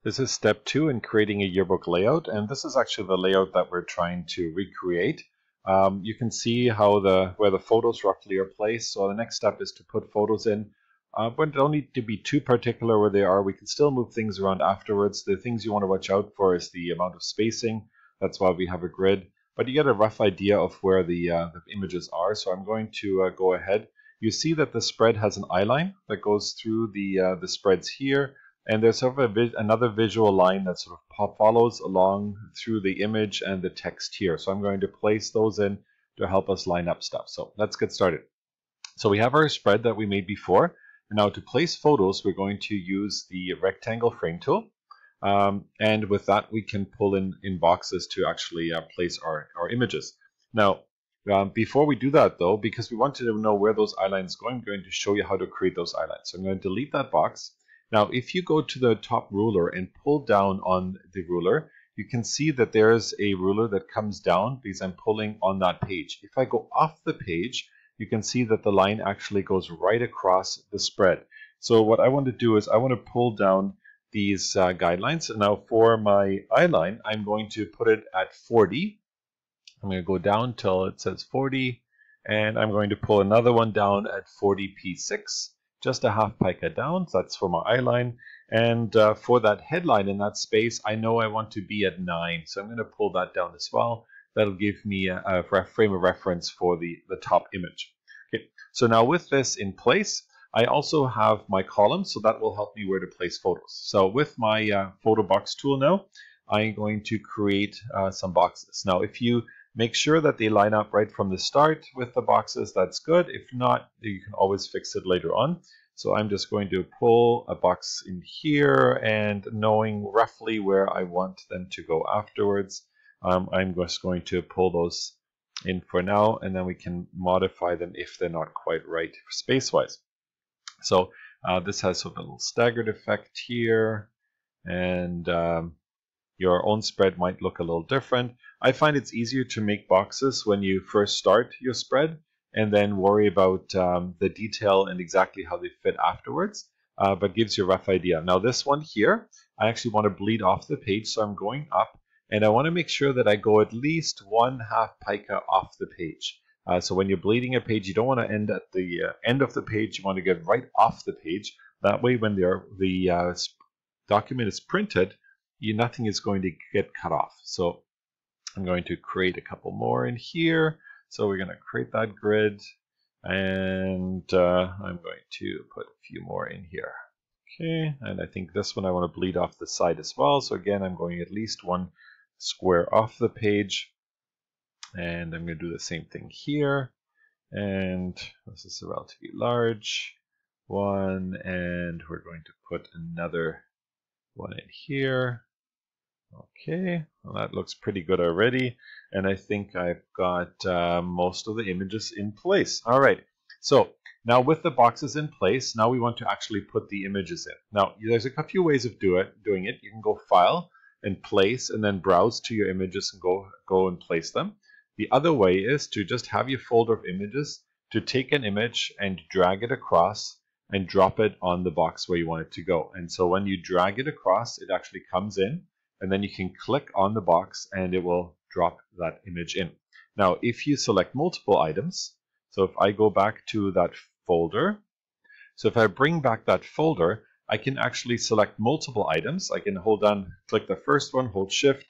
This is step 2 in creating a yearbook layout, and this is actually the layout that we're trying to recreate. You can see how where the photos roughly are placed. So the next step is to put photos in, but don't need to be too particular where they are. We can still move things around afterwards. The things you want to watch out for is the amount of spacing. That's why we have a grid, but you get a rough idea of where the images are. So I'm going to go ahead. You see that the spread has an eye line that goes through the spreads here. And there's sort of another visual line that sort of follows along through the image and the text here. So I'm going to place those in to help us line up stuff. So let's get started. So we have our spread that we made before. And now to place photos, we're going to use the rectangle frame tool. And with that, we can pull in boxes to actually place our images. Now, before we do that though, because we wanted to know where those eye lines go, I'm going to show you how to create those eye lines. So I'm going to delete that box. Now, if you go to the top ruler and pull down on the ruler, you can see that there's a ruler that comes down because I'm pulling on that page. If I go off the page, you can see that the line actually goes right across the spread. So what I want to do is I want to pull down these guidelines. Now for my eye line, I'm going to put it at 40. I'm going to go down till it says 40, and I'm going to pull another one down at 40p6. Just a half pica down, so that's for my eye line. And for that headline in that space, I know I want to be at 9, so I'm going to pull that down as well. That'll give me a frame of reference for the top image. Okay, so now with this in place, I also have my columns, so that will help me where to place photos. So with my photo box tool now, I'm going to create some boxes. Now, if you make sure that they line up right from the start with the boxes, that's good. If not, you can always fix it later on. So I'm just going to pull a box in here, and knowing roughly where I want them to go afterwards, I'm just going to pull those in for now, and then we can modify them if they're not quite right space-wise. So this has sort of a little staggered effect here, and your own spread might look a little different. I find it's easier to make boxes when you first start your spread and then worry about the detail and exactly how they fit afterwards, but gives you a rough idea. Now this one here, I actually want to bleed off the page, so I'm going up, and I want to make sure that I go at least 1/2 pica off the page. So when you're bleeding a page, you don't want to end at the end of the page, you want to get right off the page. That way when the document is printed, nothing is going to get cut off. So I'm going to create a couple more in here. So we're going to create that grid, and I'm going to put a few more in here. Okay, and I think this one I want to bleed off the side as well. So again, I'm going at least 1 square off the page, and I'm going to do the same thing here. And this is a relatively large one, and we're going to put another one in here. Okay, well, that looks pretty good already, and I think I've got most of the images in place. All right, so now with the boxes in place, now we want to actually put the images in. Now, there's a few ways of doing it. You can go File and Place, and then browse to your images and go and place them. The other way is to just have your folder of images, to take an image and drag it across and drop it on the box where you want it to go. And so when you drag it across, it actually comes in, and then you can click on the box and it will drop that image in. Now, if you select multiple items, so if I go back to that folder, so if I bring back that folder, I can actually select multiple items. I can click the first one, hold Shift,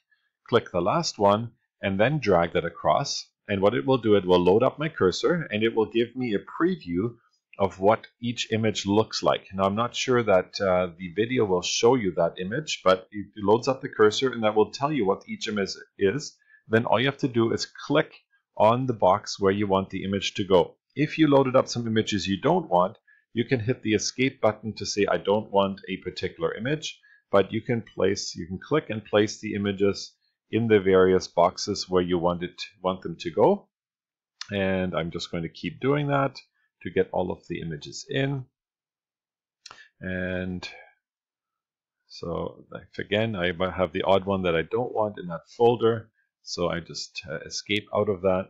click the last one, and then drag that across. And what it will do, it will load up my cursor, and it will give me a preview of what each image looks like. Now, I'm not sure that the video will show you that image, but it loads up the cursor, and that will tell you what each image is. Then all you have to do is click on the box where you want the image to go. If you loaded up some images you don't want, you can hit the Escape button to say, I don't want a particular image, but you can click and place the images in the various boxes where you want them to go. And I'm just going to keep doing that to get all of the images in. And so again, I have the odd one that I don't want in that folder. So I just escape out of that.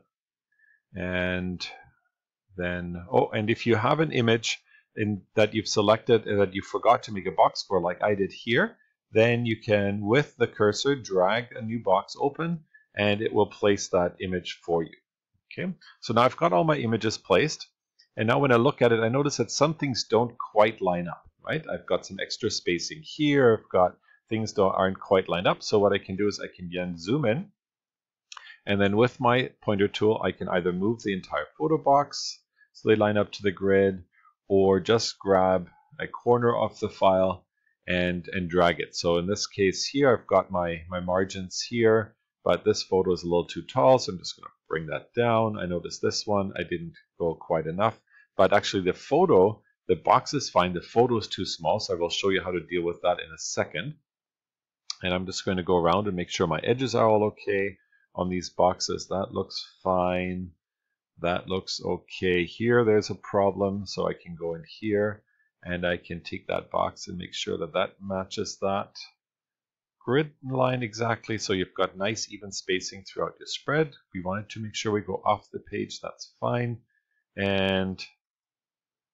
And then, and if you have an image that you've selected and that you forgot to make a box for, like I did here, then you can, with the cursor, drag a new box open and it will place that image for you. Okay, so now I've got all my images placed, and now when I look at it, I notice that some things don't quite line up, right? I've got some extra spacing here, I've got things that aren't quite lined up. So what I can do is I can again zoom in, and then with my pointer tool, I can either move the entire photo box so they line up to the grid, or just grab a corner of the file and drag it. So in this case here, I've got my margins here, but this photo is a little too tall, so I'm just going to bring that down. I noticed this one, I didn't go quite enough, but actually the photo, the box is fine, the photo is too small, so I will show you how to deal with that in a second. And I'm just going to go around and make sure my edges are all okay on these boxes. That looks fine. That looks okay. Here there's a problem, so I can go in here and I can take that box and make sure that that matches that grid line exactly. So you've got nice even spacing throughout your spread. We wanted to make sure we go off the page. That's fine. And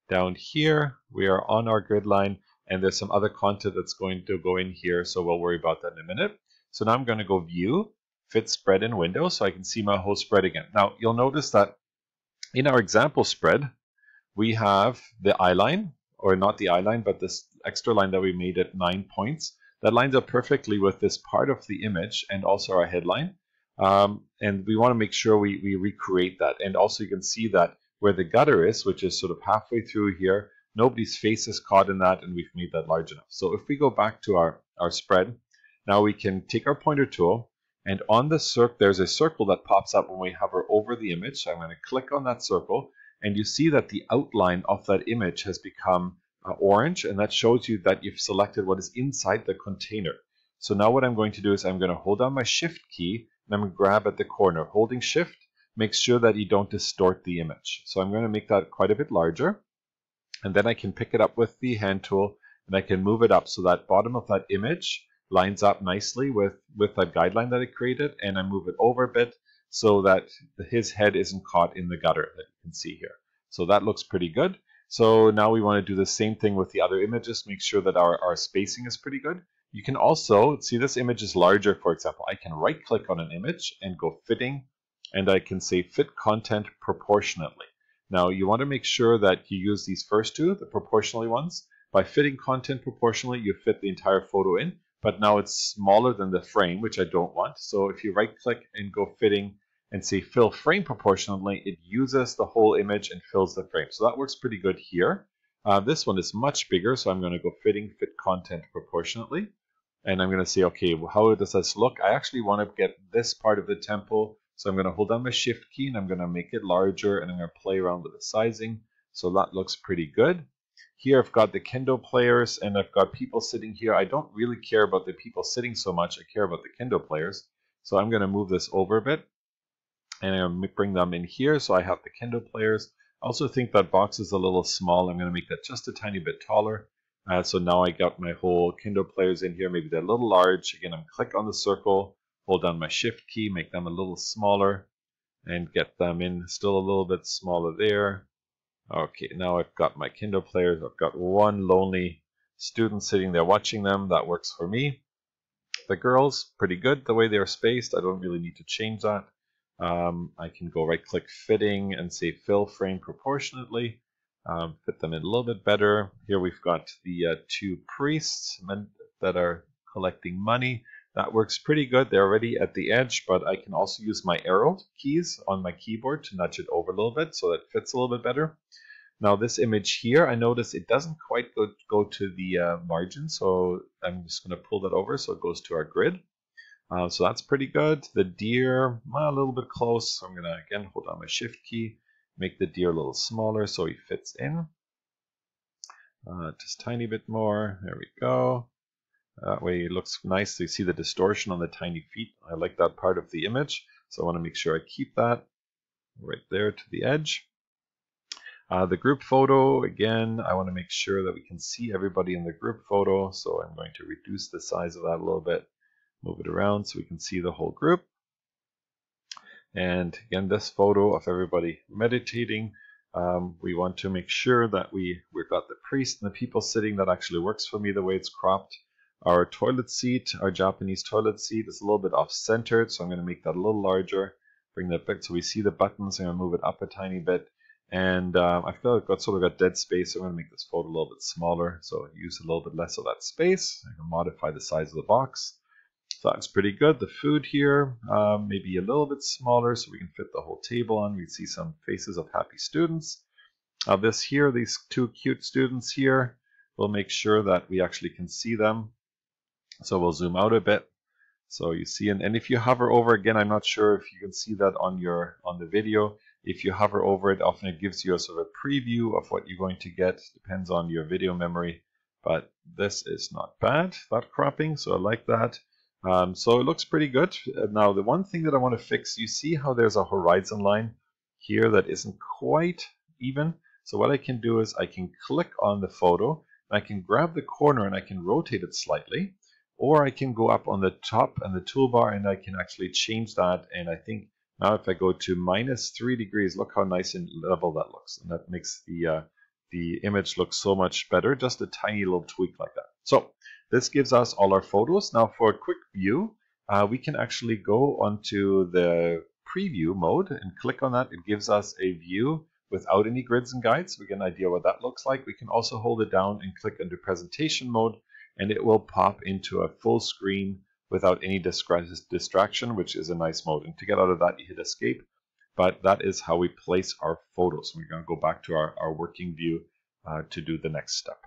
down here we are on our grid line, and there's some other content that's going to go in here, so we'll worry about that in a minute. So now I'm going to go View, Fit Spread in Window, so I can see my whole spread again. Now you'll notice that in our example spread, we have the eye line, or not the eye line, but this extra line that we made at 9 points. That lines up perfectly with this part of the image and also our headline. And we want to make sure we recreate that. And also you can see that where the gutter is, which is sort of halfway through here, nobody's face is caught in that, and we've made that large enough. So if we go back to our spread, now we can take our pointer tool, and on the circle, there's a circle that pops up when we hover over the image. So I'm going to click on that circle, and you see that the outline of that image has become orange, and that shows you that you've selected what is inside the container. So now what I'm going to do is I'm going to hold down my Shift key, and I'm going to grab at the corner. Holding Shift makes sure that you don't distort the image. So I'm going to make that quite a bit larger, and then I can pick it up with the hand tool, and I can move it up so that bottom of that image lines up nicely with that guideline that I created, and I move it over a bit so that his head isn't caught in the gutter that you can see here. So that looks pretty good. So now we want to do the same thing with the other images, make sure that our spacing is pretty good. You can also see this image is larger, for example. I can right click on an image and go Fitting, and I can say Fit Content Proportionately. Now you want to make sure that you use these first two, the proportionally ones. By fitting content proportionally, you fit the entire photo in, but now it's smaller than the frame, which I don't want. So if you right click and go Fitting and say Fill Frame Proportionally, it uses the whole image and fills the frame. So that works pretty good here. This one is much bigger, so I'm going to go Fitting Fit Content Proportionately. And I'm going to say, okay, well, how does this look? I actually want to get this part of the tempo. So I'm going to hold down my Shift key, and I'm going to make it larger, and I'm going to play around with the sizing. So that looks pretty good. Here I've got the kendo players, and I've got people sitting here. I don't really care about the people sitting so much. I care about the kendo players. So I'm going to move this over a bit, and I'm going to bring them in here. So I have the kendo players. I also think that box is a little small. I'm going to make that just a tiny bit taller. So now I got my whole kendo players in here. Maybe they're a little large. Again, I'm click on the circle, hold down my Shift key, make them a little smaller, and get them in still a little bit smaller there. Okay, now I've got my kendo players. I've got one lonely student sitting there watching them. That works for me. The girls, pretty good the way they're spaced. I don't really need to change that. I can go right click Fitting and say Fill Frame Proportionately. Fit them in a little bit better. Here we've got the two priests that are collecting money. That works pretty good. They're already at the edge, but I can also use my arrow keys on my keyboard to nudge it over a little bit so that it fits a little bit better. Now this image here, I notice it doesn't quite go to the margin, so I'm just going to pull that over so it goes to our grid. So that's pretty good. The deer, a little bit close, so I'm going to again hold down my Shift key, make the deer a little smaller so he fits in. Just a tiny bit more. There we go. That way it looks nice. So you see the distortion on the tiny feet. I like that part of the image, so I want to make sure I keep that right there to the edge. The group photo, again, I want to make sure that we can see everybody in the group photo, so I'm going to reduce the size of that a little bit, move it around so we can see the whole group. And again, this photo of everybody meditating, we want to make sure that we've got the priest and the people sitting. That actually works for me the way it's cropped. Our toilet seat, our Japanese toilet seat, is a little bit off-centered, so I'm going to make that a little larger, bring that back so we see the buttons. I'm going to move it up a tiny bit, and I feel like I've sort of got dead space, so I'm going to make this photo a little bit smaller, so use a little bit less of that space. I can modify the size of the box. So that's pretty good. The food here, maybe a little bit smaller so we can fit the whole table on. We see some faces of happy students. This here, these two cute students here, we'll make sure that we actually can see them. So we'll zoom out a bit. So you see, and if you hover over, again, I'm not sure if you can see that on the video. If you hover over it, often it gives you a sort of preview of what you're going to get. Depends on your video memory, but this is not bad, that cropping, so I like that. So it looks pretty good. Now the one thing that I want to fix, you see how there's a horizon line here that isn't quite even. So what I can do is I can click on the photo, I can grab the corner and I can rotate it slightly, or I can go up on the top and the toolbar and I can actually change that. And I think now if I go to -3 degrees, look how nice and level that looks. And that makes the image look so much better, just a tiny little tweak like that. So this gives us all our photos. Now for a quick view, we can actually go onto the preview mode and click on that. It gives us a view without any grids and guides. We get an idea what that looks like. We can also hold it down and click into presentation mode, and it will pop into a full screen without any distraction, which is a nice mode. And to get out of that, you hit escape. But that is how we place our photos. We're going to go back to our working view to do the next step.